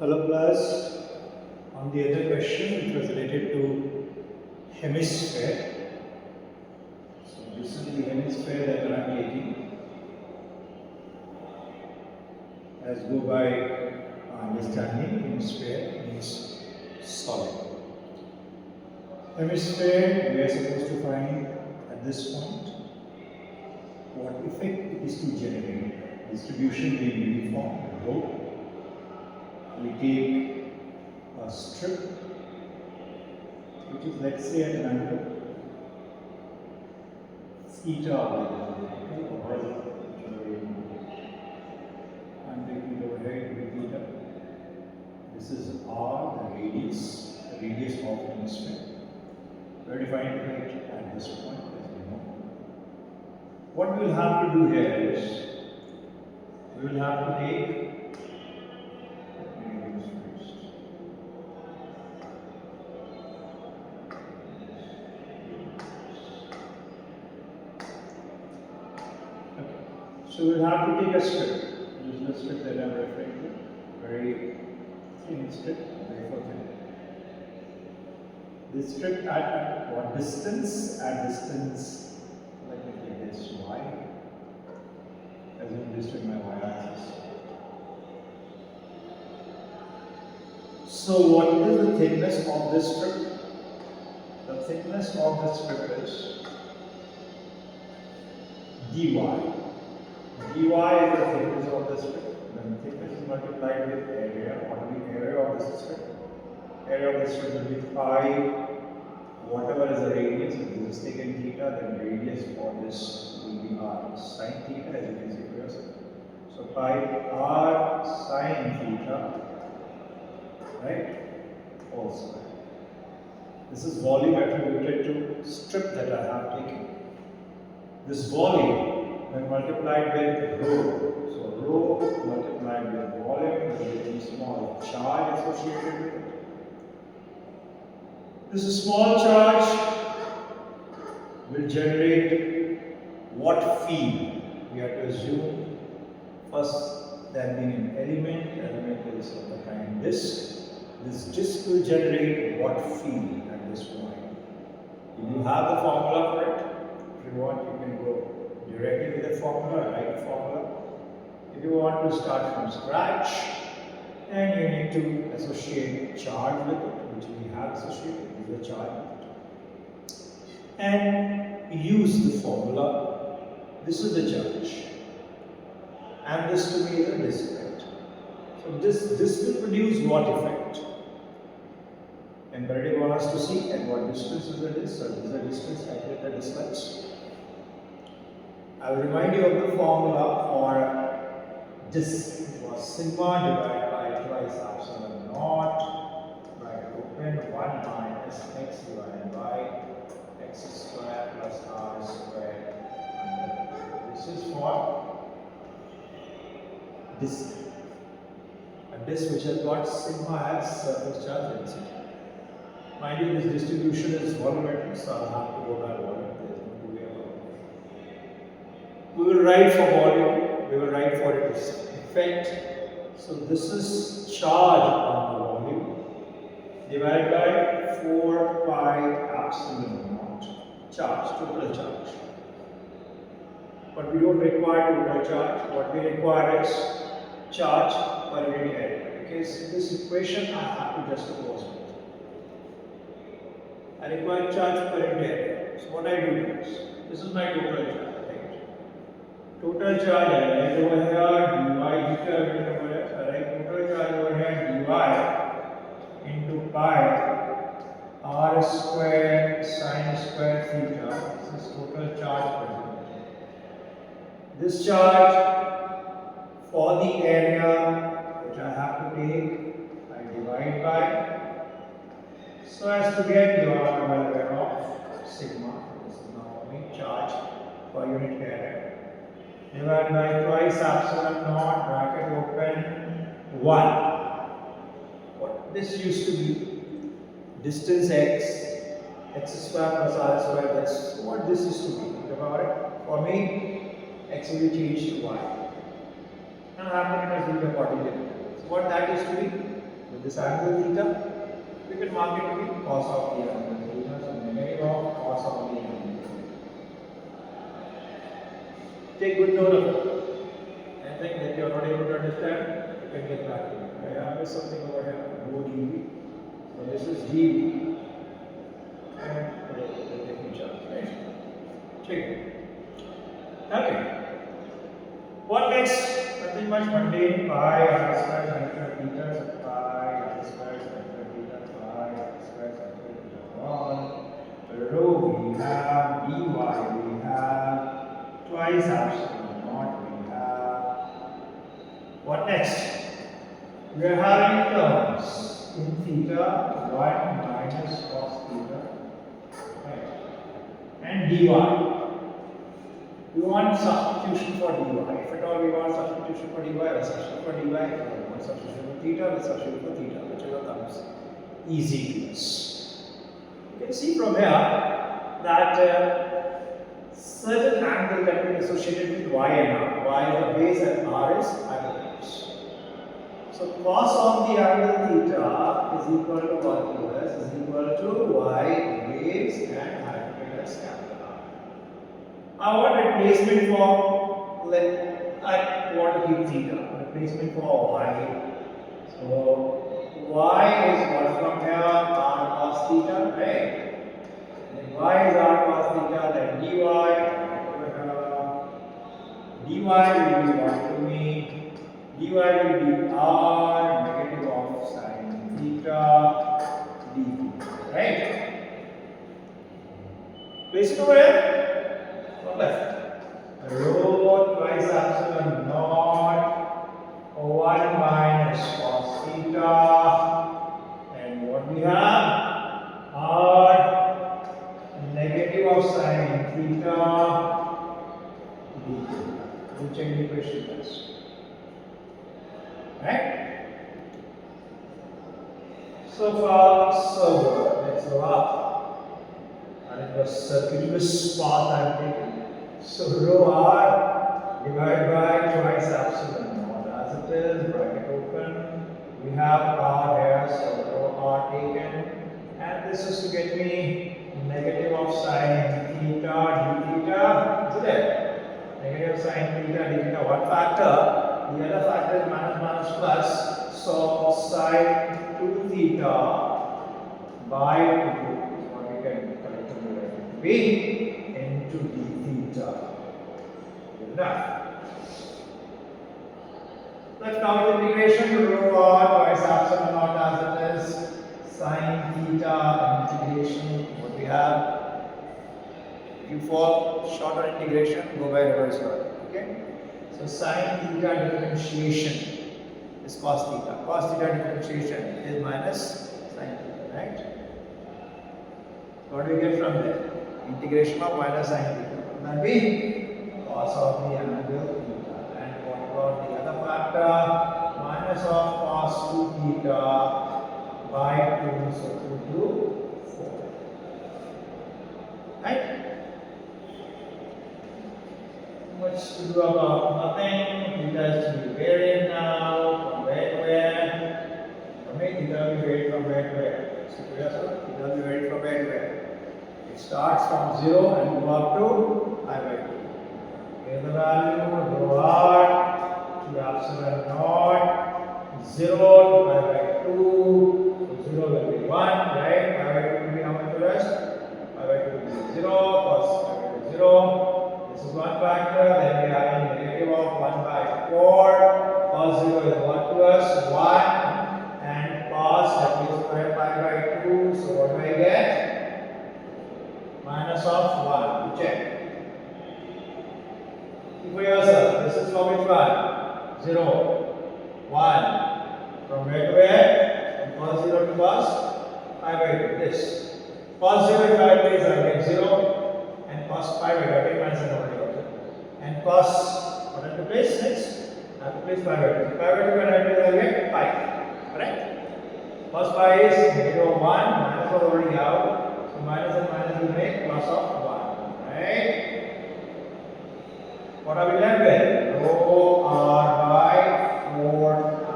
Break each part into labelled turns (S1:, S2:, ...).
S1: Hello class, on the other question which was related to hemisphere. So this is the hemisphere that I am taking as go by understanding. Hemisphere means solid. Hemisphere we are supposed to find at this point what effect it is to generate. Distribution being uniform, rho. We take a strip which is, let's say, at an angle theta. I'm taking it over here to be theta. This is r, the radius of the hemisphere. We are defining it at this point, as we know. What we will have to do here is we will have to take So we'll have to take a strip. This is the strip that I'm referring to. Very thin strip, very thin. This strip at what distance? At distance, let me take this y. Assume this is my y-axis. So what is the thickness of this strip? The thickness of this strip is dy. dy is the thickness of the strip. When thickness is multiplied with area, what will be area of this strip? Area of the strip will be pi, whatever is the radius. If this is taken theta, then radius for this will be r sine theta, as you can see for yourself. So pi r sine theta, right? Also, this is volume attributed to strip that I have taken. This volume, when multiplied with rho, so rho multiplied with volume, there will be small charge associated with it. This small charge will generate what field? We have to assume first that being an element is of the kind disk. This disk will generate what field at this point? You have the formula for it. If you want, you can go directly with the formula, write the formula. If you want to start from scratch, then you need to associate charge with it, which we have associated with the charge with it. And use the formula. This is the charge. And this to be the disk. So this will produce what effect? Imperative wants us to see at what distance is the disk. So this is the distance, I get the distance. I will remind you of the formula for disk. It was sigma divided by twice epsilon naught, bracket open, 1 minus x divided by x square plus r square under. This is for disk. A disk which has got sigma as surface charge density. Mind you, this distribution is volumetric, so I'll have to go by volume. We will write for volume, we will write for its effect. So this is charge on the volume divided by 4 pi epsilon naught. Charge, total charge. But we don't require total charge. What we require is charge per unit area. Because this equation I have to just oppose it. I require charge per unit area. So what I do is, this is my total charge. Total charge is over here, dy theta over here. So I write total charge over here, dy into pi r square sine square theta. This is total charge present. This charge for the area which I have to take, I divide by so as to get your value of sigma. This is now only charge per unit area. Divided by twice epsilon naught, bracket open, 1. What this used to be, distance x square plus r square, that's what this used to be. Think about it. For me, x will be changed to y. And happening as will be accordingly. So what that used to be? this angle theta, we can mark it to be cos of the angle theta, so negative of cos of the angle. Take good note of it. Anything that you are not able to understand, you can get back to me. I have something over here, rho dV. So this is dV. And the charge, right? Check it. Okay. What next? Nothing much mundane. Pi r square sin theta, so pi r square sin theta, pi r square sin theta 1. Rho we have, dy we have, twice epsilon naught we have. What next? We are having terms in theta 1 minus cos theta, right? And dy. We want substitution for dy. If at all we want substitution for dy, let's substitute for dy. If we want substitution for theta, let's substitute for theta, whichever comes easy to us. You can see from here that certain angle can be associated with y and r. Y is the base and r is hypotenuse. So cos of the angle theta is equal to what plus is equal to y base and hypotenuse capital R. I want replacement for, I want to keep theta, replacement for y. So y is what from here, r cos theta, right? And y is r cos theta, then dy will be what to me? Dy will be r negative of sin theta d theta, right? Place it over here. Left. Rho twice epsilon naught 1 minus cos theta, and what we have? R negative of sin theta d theta. We'll check the equation first. Right? So far, so good. Let's go up. And it was circuitous path I am taking. So rho r divided by twice epsilon naught as it is, bracket open. We have r here, so rho r taken. And this is to get me negative of sin theta d theta. Isn't it? Negative sin theta d theta. What factor? The other factor is minus minus plus. So sin 2 theta by 2 is what we can collectively write to be into d theta. Good enough. Let's now integration to rho r twice epsilon naught as it is sin theta integration. What we have? If you fall short on integration, go by reverse order. Okay? So sin theta differentiation is cos theta. Cos theta differentiation is minus sin theta, right? What do we get from there? Integration of minus sin theta. That be cos of the angle theta. And what about the other factor? Minus of cos 2 theta by 2, so 2 to 4. Right? Much to do about nothing. Theta is to be varying now. From where to where? From here, theta will be varied from where to where? So, theta will be varied from where to where? It starts from 0 and go up to I by 2. Here the value rho r to epsilon naught 0 to pi by 2. So 0 will be 1, right? Pi by 2 will be how much for us? Pi by 2 will be 0, cos pi by 2 0. This is one factor. Then we have a negative of 1 by 4. Cos 0 is what to us? 1. And cos that is square pi by 2. So what do I get? Minus of 1. Check. For yourself, this is for which one? 0, 1. From where to where? From cos 0 to cos pi by 2. This. Cos 0 if I place, I get 0. And cos pi by 2, I take minus and over here. And cos, what I have to place next? I have to place pi by 2. Pi by 2 when I place, I get pi. Correct? Cos pi is negative of 1, minus was already out. So minus and minus will make plus of 1. Right? What are we left with? Rho r by 4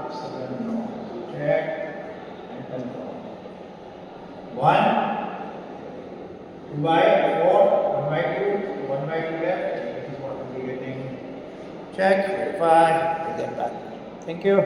S1: epsilon naught. Check. 1, 2 by 4, 1 by 2, 1 by 2 left. This is what we'll be getting. Check, verify, and then back. Thank you.